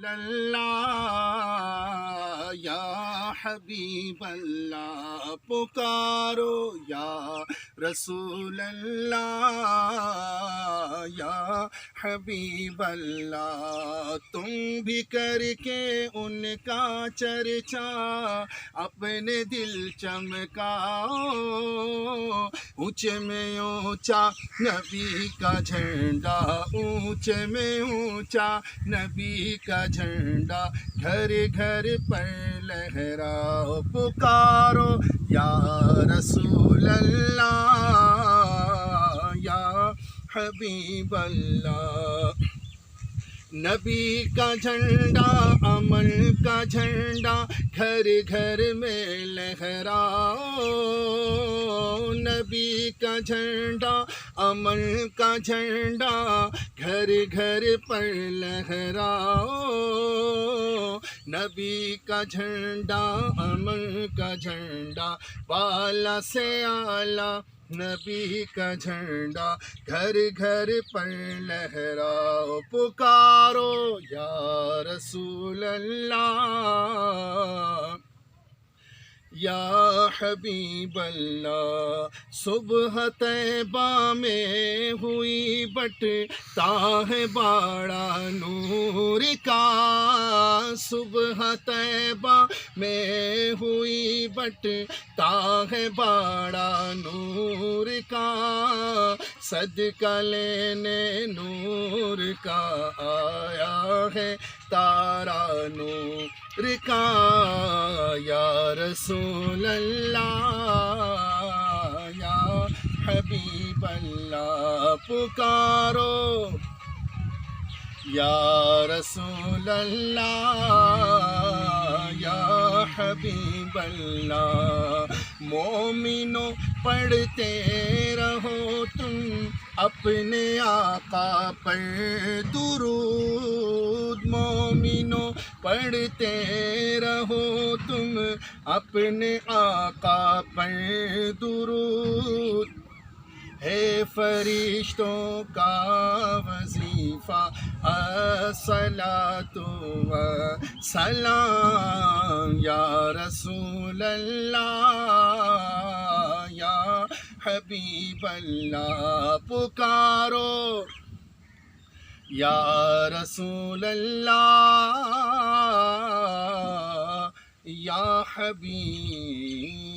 اللہ یا حبیب اللہ، پکارو یا رسول اللہ یا حبیب اللہ، تم بھی کر کے ان کا چرچا اپنے دل چمکاؤ، اونچے میں اونچا نبی کا جھنڈا، اونچے میں اونچا نبی کا جھنڈا، گھر گھر پر لہراؤ، پکارو یا رسول اللہ یا حبیب اللہ۔ نبی کا جھنڈا، امن کا جھنڈا، گھر گھر میں لہراؤ، نبی کا جھنڈا، امن کا جھنڈا، گھر گھر پر لہراؤ، نبی کا جھنڈا، امن کا جھنڈا، بالا سے اعلیٰ نبی کا جھنڈا، گھر گھر پر لہراؤ، پکارو یا رسول اللہ یا حبیب اللہ۔ صبح طیبہ میں ہوئی بٹتا ہے باڑا نور کا، صبح طیبہ میں ہوئی بٹتا ہے باڑا نور کا، صدقہ لینے نور کا آیا ہے تارا نور کا، یا رسول اللہ یا حبیب اللہ، پکارو یا رسول اللہ یا حبیب اللہ۔ مومنوں پڑھتے رہو تم اپنے آقا پر درود، مومنوں پڑھتے رہو تم اپنے آقا پر درود، ہے فرشتوں کا وظیفہ الصلاۃ والسلام، یا رسول اللہ یا حبیب اللہ، پکارو یا رسول اللہ یا حبیب